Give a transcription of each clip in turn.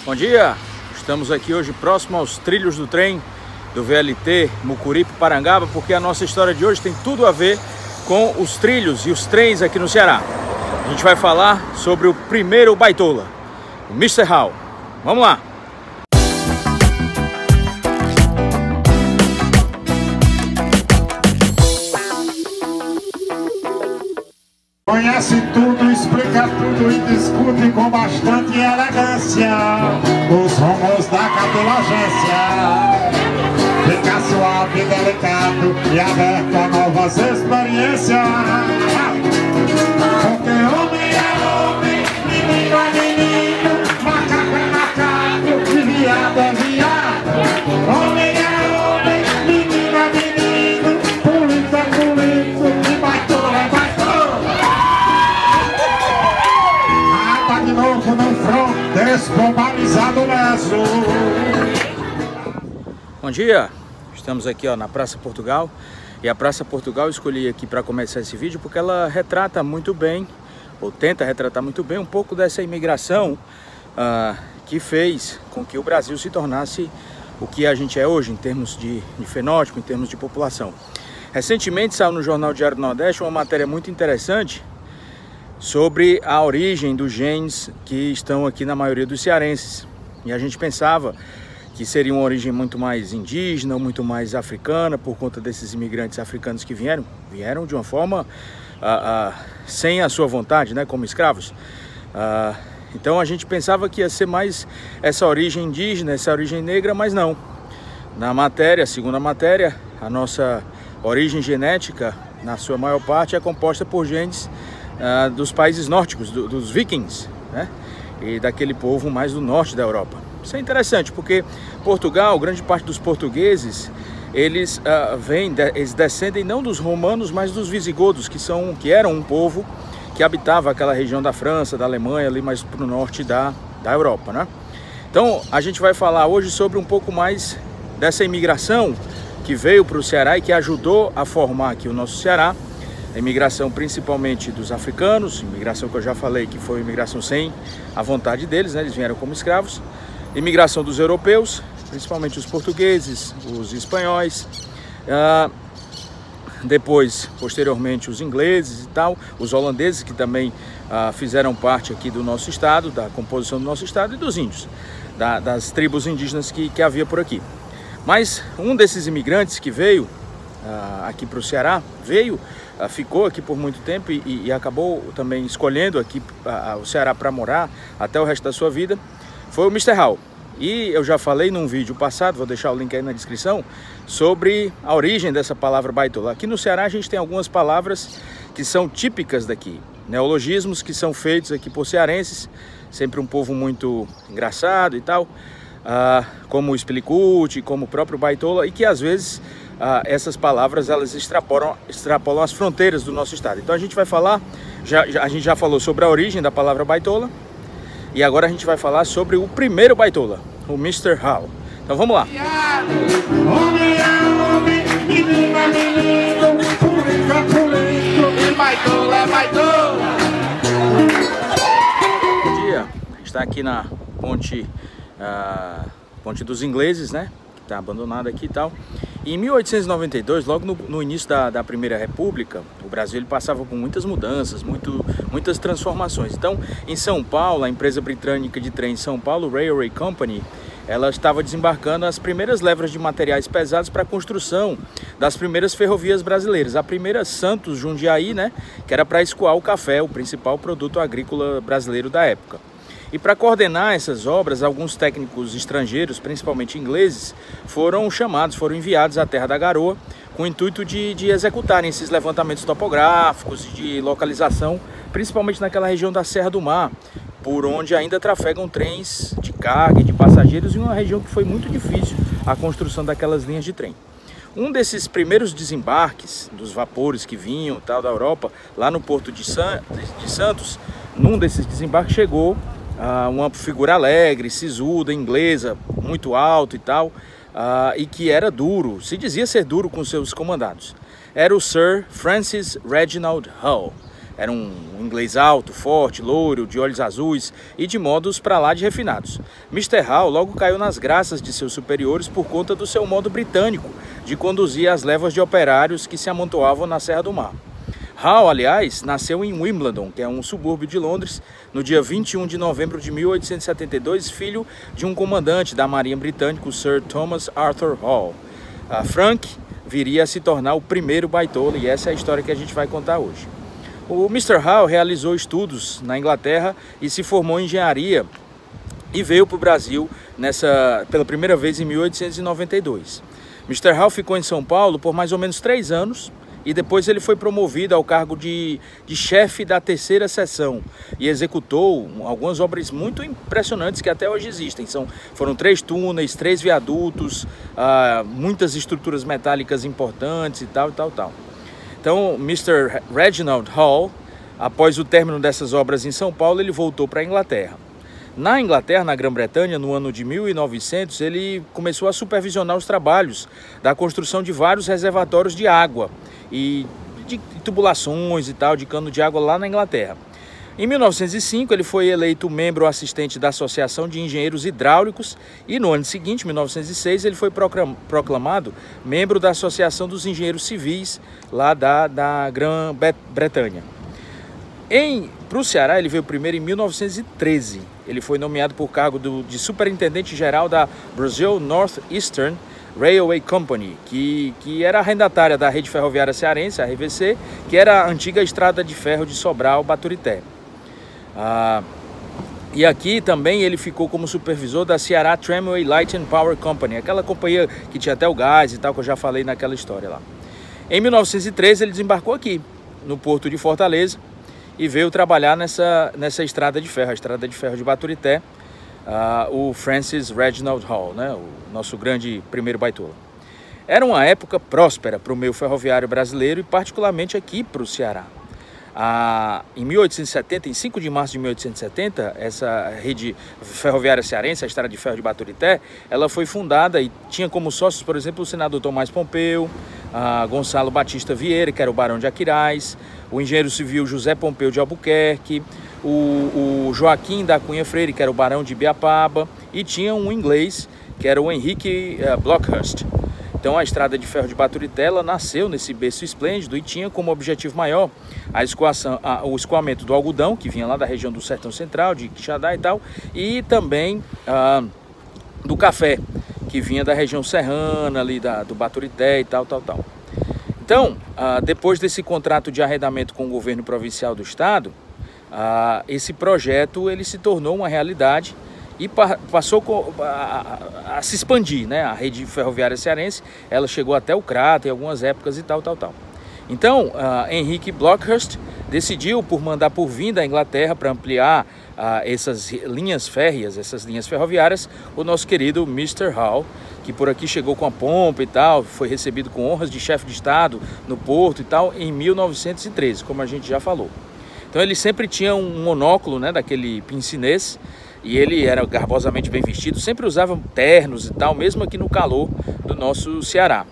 Bom dia, estamos aqui hoje próximo aos trilhos do trem do VLT Mucuripe-Parangaba, porque a nossa história de hoje tem tudo a ver com os trilhos e os trens aqui no Ceará. A gente vai falar sobre o primeiro baitola, o Mr. Hall. Vamos lá! Conhece tudo, explica tudo e discute com bastante elegância os rumos da cabelagência. Fica suave, delicado e aberto a novas experiências. Porque homem é homem, menino é menino, macaco é macaco e viado é viado. Homem é homem, menino é menino, político é político e baitola é baitola. De novo no front, desglobalizado mesmo. Bom dia, estamos aqui na Praça Portugal. E a Praça Portugal eu escolhi aqui para começar esse vídeo porque ela retrata muito bem, ou tenta retratar muito bem, um pouco dessa imigração que fez com que o Brasil se tornasse o que a gente é hoje, em termos de fenótipo, em termos de população. Recentemente saiu no Jornal Diário do Nordeste uma matéria muito interessante sobre a origem dos genes que estão aqui na maioria dos cearenses. E a gente pensava que seria uma origem muito mais indígena, muito mais africana, por conta desses imigrantes africanos que vieram de uma forma sem a sua vontade, né, como escravos. Então a gente pensava que ia ser mais essa origem indígena, essa origem negra, mas não. Na matéria, segundo a matéria, a nossa origem genética, na sua maior parte, é composta por genes dos países nórdicos, dos vikings, né? E daquele povo mais do norte da Europa. Isso é interessante porque Portugal, grande parte dos portugueses, eles descendem não dos romanos, mas dos visigodos, que eram um povo que habitava aquela região da França, da Alemanha, ali mais para o norte da Europa, né? Então a gente vai falar hoje sobre um pouco mais dessa imigração que veio para o Ceará e que ajudou a formar aqui o nosso Ceará. A imigração principalmente dos africanos, imigração que eu já falei que foi imigração sem a vontade deles, né? Eles vieram como escravos. Imigração dos europeus, principalmente os portugueses, os espanhóis. Depois, posteriormente, os ingleses e tal, os holandeses que também fizeram parte aqui do nosso estado, da composição do nosso estado, e dos índios, das tribos indígenas que havia por aqui. Mas um desses imigrantes que veio aqui para o Ceará, ficou aqui por muito tempo e acabou também escolhendo aqui o Ceará para morar até o resto da sua vida, foi o Mr. Hall. E eu já falei num vídeo passado, vou deixar o link aí na descrição, sobre a origem dessa palavra baitola. Aqui no Ceará a gente tem algumas palavras que são típicas daqui, neologismos que são feitos aqui por cearenses, sempre um povo muito engraçado e tal, como o explicuti, como o próprio baitola, e que às vezes essas palavras elas extrapolam as fronteiras do nosso estado. Então a gente vai falar, a gente já falou sobre a origem da palavra baitola, e agora a gente vai falar sobre o primeiro baitola, o Mr. Hall. Então vamos lá. Bom dia, a gente está aqui na ponte dos ingleses, né? Que está abandonada aqui e tal. E em 1892, logo no início da Primeira República, o Brasil ele passava por muitas mudanças, muitas transformações. Então, em São Paulo, a empresa britânica de trem São Paulo Railway Company, ela estava desembarcando as primeiras levas de materiais pesados para a construção das primeiras ferrovias brasileiras. A primeira, Santos Jundiaí, né, que era para escoar o café, o principal produto agrícola brasileiro da época. E para coordenar essas obras, alguns técnicos estrangeiros, principalmente ingleses, foram enviados à Terra da Garoa com o intuito de executarem esses levantamentos topográficos e de localização, principalmente naquela região da Serra do Mar, por onde ainda trafegam trens de carga e de passageiros, em uma região que foi muito difícil a construção daquelas linhas de trem. Um desses primeiros desembarques dos vapores que vinham da Europa, lá no porto de Santos, num desses desembarques chegou uma figura alegre, sisuda, inglesa, muito alto e tal, e que era duro, se dizia ser duro com seus comandados. Era o Sir Francis Reginald Hull. Era um inglês alto, forte, loiro, de olhos azuis e de modos pra lá de refinados. Mr. Howe logo caiu nas graças de seus superiores por conta do seu modo britânico de conduzir as levas de operários que se amontoavam na Serra do Mar. Howe, aliás, nasceu em Wimbledon, que é um subúrbio de Londres, no dia 21 de novembro de 1872, filho de um comandante da Marinha Britânica, Sir Thomas Arthur Howe. Frank viria a se tornar o primeiro baitola, e essa é a história que a gente vai contar hoje. O Mr. Howe realizou estudos na Inglaterra e se formou em engenharia e veio para o Brasil pela primeira vez em 1892. Mr. Howe ficou em São Paulo por mais ou menos 3 anos e depois ele foi promovido ao cargo de chefe da 3ª seção e executou algumas obras muito impressionantes que até hoje existem. Foram 3 túneis, 3 viadutos, muitas estruturas metálicas importantes e tal. Então, Mr. Reginald Hall, após o término dessas obras em São Paulo, ele voltou para a Inglaterra. Na Inglaterra, na Grã-Bretanha, no ano de 1900, ele começou a supervisionar os trabalhos da construção de vários reservatórios de água e de tubulações e tal, de cano de água lá na Inglaterra. Em 1905, ele foi eleito membro assistente da Associação de Engenheiros Hidráulicos e no ano seguinte, 1906, ele foi proclamado membro da Associação dos Engenheiros Civis lá da Grã-Bretanha. Para o Ceará, ele veio primeiro em 1913. Ele foi nomeado por cargo de superintendente-geral da Brazil North Eastern Railway Company, que era arrendatária da rede ferroviária cearense, a RVC, que era a antiga estrada de ferro de Sobral-Baturité. E aqui também ele ficou como supervisor da Ceará Tramway Light and Power Company, aquela companhia que tinha até o gás e tal, que eu já falei naquela história lá. Em 1913 ele desembarcou aqui, no porto de Fortaleza, e veio trabalhar nessa estrada de ferro, a estrada de ferro de Baturité, o Francis Reginald Hall, né, o nosso grande primeiro baitola. Era uma época próspera para o meio ferroviário brasileiro e particularmente aqui para o Ceará. Em 1870, em 5 de março de 1870, essa rede ferroviária cearense, a Estrada de Ferro de Baturité, ela foi fundada e tinha como sócios, por exemplo, o senador Tomás Pompeu, Gonçalo Batista Vieira, que era o barão de Aquiraz, o engenheiro civil José Pompeu de Albuquerque, o Joaquim da Cunha Freire, que era o barão de Ibiapaba, e tinha um inglês, que era o Henrique Blockhurst. Então a Estrada de Ferro de Baturité ela nasceu nesse berço esplêndido e tinha como objetivo maior o escoamento do algodão, que vinha lá da região do Sertão Central, de Quixadá e tal, e também do café, que vinha da região serrana, ali do Baturité e tal. Então, depois desse contrato de arrendamento com o governo provincial do estado, esse projeto ele se tornou uma realidade e passou a se expandir, né? A rede ferroviária cearense, ela chegou até o Crato em algumas épocas e tal. Então, Henrique Blockhurst decidiu por mandar por vir da Inglaterra para ampliar essas linhas férreas, essas linhas ferroviárias, o nosso querido Mr. Howe, que por aqui chegou com a pompa e tal, foi recebido com honras de chefe de estado no porto e tal, em 1913, como a gente já falou. Então ele sempre tinha um monóculo, né, daquele pincinês, e ele era garbosamente bem vestido, sempre usava ternos e tal, mesmo aqui no calor do nosso Ceará.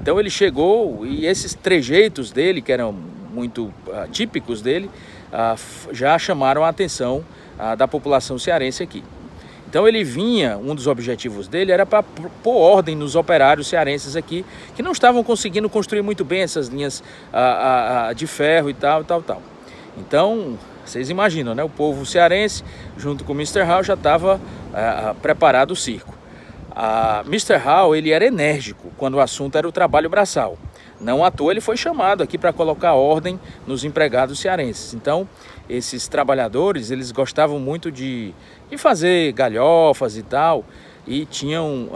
Então ele chegou e esses trejeitos dele, que eram muito típicos dele, já chamaram a atenção da população cearense aqui. Então ele vinha, um dos objetivos dele era para pôr ordem nos operários cearenses aqui, que não estavam conseguindo construir muito bem essas linhas de ferro e tal. Então, vocês imaginam, né? O povo cearense, junto com o Mr. Howe, já estava preparado o circo. Mr. Howe, ele era enérgico quando o assunto era o trabalho braçal. Não à toa ele foi chamado aqui para colocar ordem nos empregados cearenses. Então, esses trabalhadores, eles gostavam muito de fazer galhofas e tal, e tinham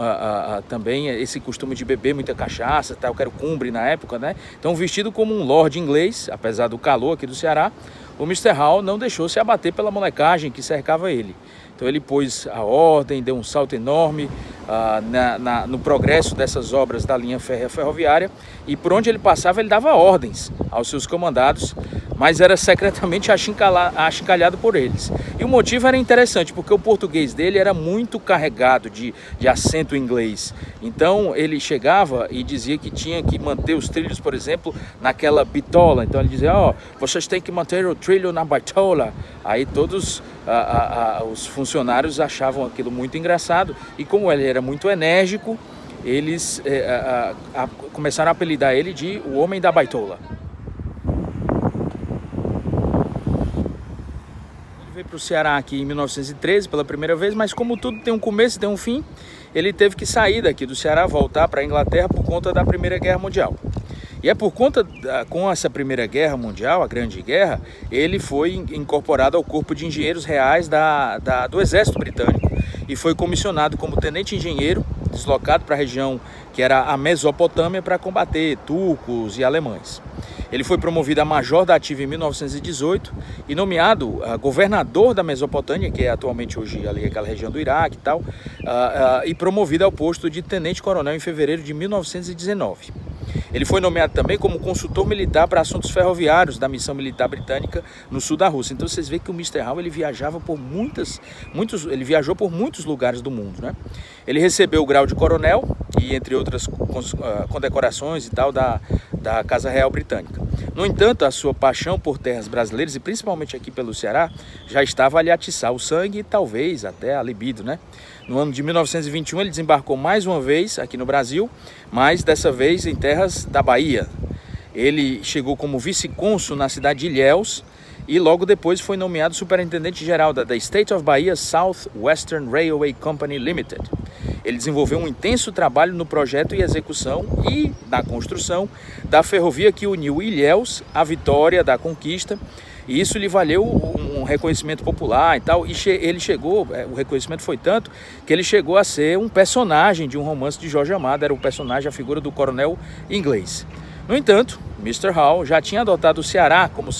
também esse costume de beber muita cachaça, tal, que era o cumbre na época, né? Então, vestido como um lord inglês, apesar do calor aqui do Ceará, o Mr. Howe não deixou se abater pela molecagem que cercava ele. Então, Então ele pôs a ordem, deu um salto enorme no progresso dessas obras da linha ferroviária, e por onde ele passava ele dava ordens aos seus comandados, mas era secretamente achincalhado por eles. E o motivo era interessante, porque o português dele era muito carregado de acento inglês. Então ele chegava e dizia que tinha que manter os trilhos, por exemplo, naquela bitola. Então ele dizia, vocês têm que manter o trilho na bitola. Aí todos os funcionários achavam aquilo muito engraçado, e como ele era muito enérgico, eles começaram a apelidar ele de o Homem da Baitola. Ele veio para o Ceará aqui em 1913 pela primeira vez, mas como tudo tem um começo e tem um fim, ele teve que sair daqui do Ceará, voltar para a Inglaterra por conta da Primeira Guerra Mundial. E é por conta, com essa Primeira Guerra Mundial, a Grande Guerra, ele foi incorporado ao Corpo de Engenheiros Reais do Exército Britânico e foi comissionado como tenente engenheiro, deslocado para a região que era a Mesopotâmia para combater turcos e alemães. Ele foi promovido a major da ativa em 1918 e nomeado governador da Mesopotâmia, que é atualmente hoje ali aquela região do Iraque e tal, e promovido ao posto de tenente-coronel em fevereiro de 1919. Ele foi nomeado também como consultor militar para assuntos ferroviários da missão militar britânica no sul da Rússia. Então vocês veem que o Mr. Howe ele viajava por ele viajou por muitos lugares do mundo, né? Ele recebeu o grau de coronel e entre outras condecorações e tal da Casa Real Britânica. No entanto, a sua paixão por terras brasileiras e principalmente aqui pelo Ceará já estava a lhe atiçar o sangue e talvez até a libido, né? No ano de 1921 ele desembarcou mais uma vez aqui no Brasil, mas dessa vez em terras da Bahia. Ele chegou como vice-cônsul na cidade de Ilhéus e logo depois foi nomeado superintendente-geral da State of Bahia South Western Railway Company Limited. Ele desenvolveu um intenso trabalho no projeto e execução e na construção da ferrovia que uniu Ilhéus à Vitória da Conquista, e isso lhe valeu um reconhecimento popular e tal, e ele chegou, o reconhecimento foi tanto que ele chegou a ser um personagem de um romance de Jorge Amado, era o personagem, a figura do coronel inglês. No entanto, Mr. Howe já tinha adotado o Ceará como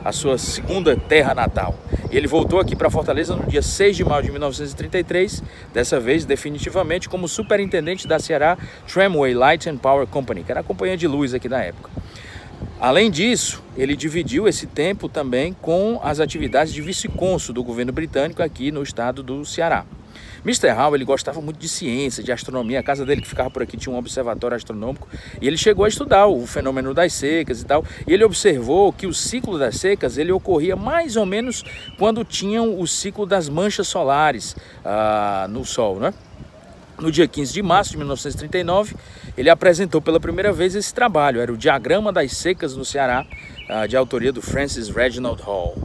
a sua segunda terra natal. Ele voltou aqui para Fortaleza no dia 6 de maio de 1933, dessa vez definitivamente como superintendente da Ceará Tramway Light and Power Company, que era a companhia de luz aqui da época. Além disso, ele dividiu esse tempo também com as atividades de vice-cônsul do governo britânico aqui no estado do Ceará. Mr. Howe ele gostava muito de ciência, de astronomia. A casa dele que ficava por aqui tinha um observatório astronômico e ele chegou a estudar o fenômeno das secas e tal. E ele observou que o ciclo das secas ele ocorria mais ou menos quando tinham o ciclo das manchas solares no Sol, né? No dia 15 de março de 1939, ele apresentou pela primeira vez esse trabalho, era o Diagrama das Secas no Ceará, de autoria do Francis Reginald Hall.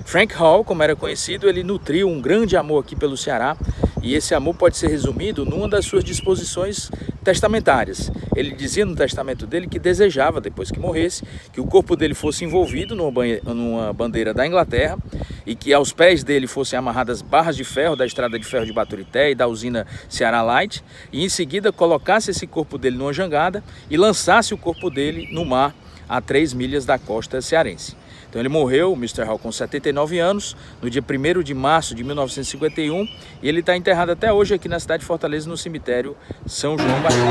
Frank Hall, como era conhecido, ele nutriu um grande amor aqui pelo Ceará, e esse amor pode ser resumido numa das suas disposições testamentárias. Ele dizia no testamento dele que desejava, depois que morresse, que o corpo dele fosse envolvido numa bandeira da Inglaterra e que aos pés dele fossem amarradas barras de ferro da estrada de ferro de Baturité e da usina Ceará Light, e em seguida colocasse esse corpo dele numa jangada e lançasse o corpo dele no mar a 3 milhas da costa cearense. Então ele morreu, o Mr. Howe, com 79 anos, no dia 1º de março de 1951, e ele está enterrado até hoje aqui na cidade de Fortaleza, no cemitério São João Batista.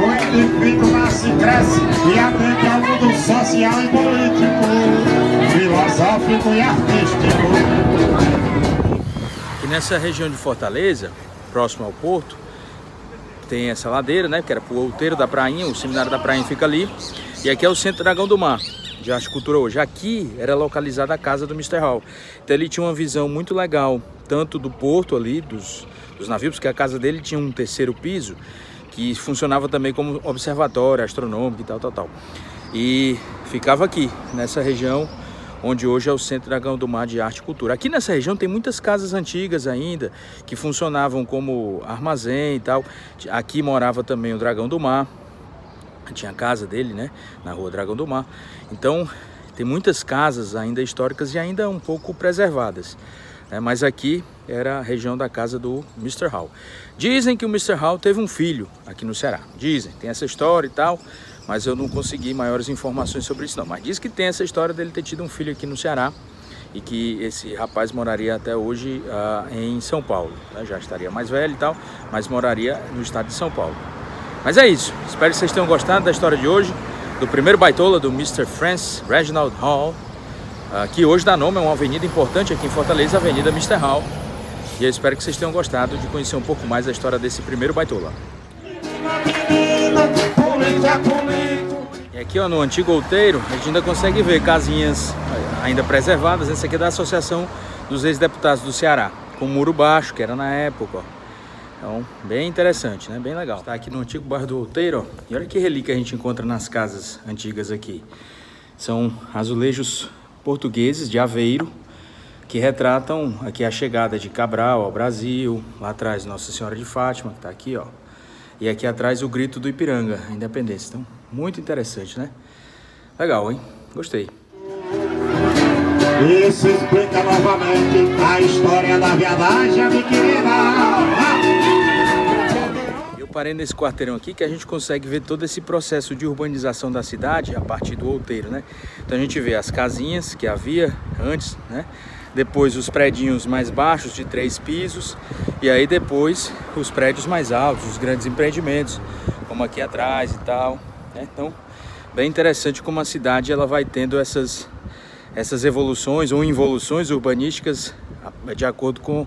O indivíduo nasce, cresce e aprende ao mundo social e político, filosófico e artístico. E nessa região de Fortaleza, próximo ao porto, tem essa ladeira, né, que era o outeiro da Prainha, o seminário da Prainha fica ali, e aqui é o Centro Dragão do Mar de Arte e Cultura hoje. Aqui era localizada a casa do Mr. Howe. Então ele tinha uma visão muito legal, tanto do porto ali, dos navios, porque a casa dele tinha um 3º piso, que funcionava também como observatório astronômico e tal. E ficava aqui, nessa região, onde hoje é o Centro Dragão do Mar de Arte e Cultura. Aqui nessa região tem muitas casas antigas ainda, que funcionavam como armazém e tal. Aqui morava também o Dragão do Mar, tinha a casa dele, né, na rua Dragão do Mar. Então tem muitas casas ainda históricas e ainda um pouco preservadas, né? Mas aqui era a região da casa do Mr. Howe. Dizem que o Mr. Howe teve um filho aqui no Ceará, dizem, tem essa história e tal, mas eu não consegui maiores informações sobre isso não. Mas diz que tem essa história dele ter tido um filho aqui no Ceará e que esse rapaz moraria até hoje em São Paulo, né? Já estaria mais velho e tal, mas moraria no estado de São Paulo. Mas é isso, espero que vocês tenham gostado da história de hoje, do primeiro baitola do Mr. Francis Reginald Hall, que hoje dá nome a uma avenida importante aqui em Fortaleza, a Avenida Mr. Hall. E eu espero que vocês tenham gostado de conhecer um pouco mais da história desse primeiro baitola. E aqui, ó, no antigo outeiro, a gente ainda consegue ver casinhas ainda preservadas. Essa aqui é da Associação dos Ex-Deputados do Ceará, com muro baixo, que era na época, ó. Então, bem interessante, né? Bem legal. Está aqui no antigo bairro do Outeiro, ó. E olha que relíquia a gente encontra nas casas antigas aqui. São azulejos portugueses de Aveiro, que retratam aqui a chegada de Cabral ao Brasil. Lá atrás Nossa Senhora de Fátima, que está aqui, ó. E aqui atrás o grito do Ipiranga, a independência. Então, muito interessante, né? Legal, hein? Gostei. Isso explica novamente a história da viadagem adquirida. Eu parei nesse quarteirão aqui que a gente consegue ver todo esse processo de urbanização da cidade a partir do outeiro, né? Então a gente vê as casinhas que havia antes, né? Depois os predinhos mais baixos de 3 pisos e aí depois os prédios mais altos, os grandes empreendimentos, como aqui atrás e tal, né? Então, bem interessante como a cidade ela vai tendo essas evoluções ou involuções urbanísticas de acordo com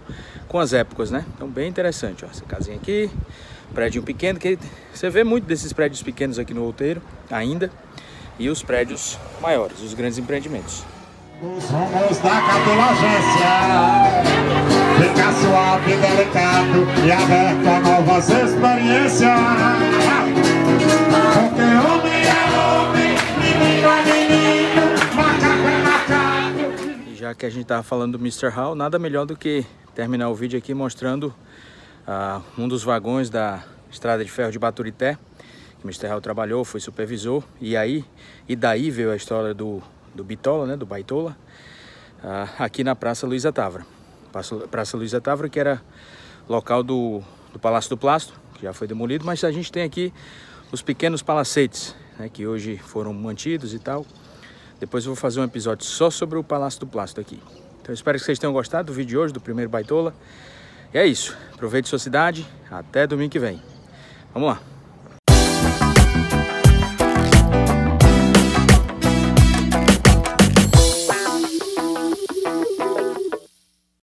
as épocas, né? Então, bem interessante, ó, essa casinha aqui, prédio pequeno, que você vê muito desses prédios pequenos aqui no outeiro ainda, e os prédios maiores, os grandes empreendimentos. Os rumos da cartilagência fica suave e delicado e aberto a novas experiências. Porque homem é homem, menino é menino, macaco é macaco. E já que a gente tava falando do Mr. Hall, nada melhor do que terminar o vídeo aqui mostrando um dos vagões da estrada de ferro de Baturité, que o Mr. Hall trabalhou, foi supervisor, e daí veio a história do bitola, né, do baitola, aqui na Praça Luiza Távora. Praça Luiza Távora, que era local do Palácio do Plástico, que já foi demolido, mas a gente tem aqui os pequenos palacetes, né, que hoje foram mantidos e tal. Depois eu vou fazer um episódio só sobre o Palácio do Plástico aqui. Então eu espero que vocês tenham gostado do vídeo de hoje, do primeiro baitola. E é isso, aproveite sua cidade, até domingo que vem. Vamos lá!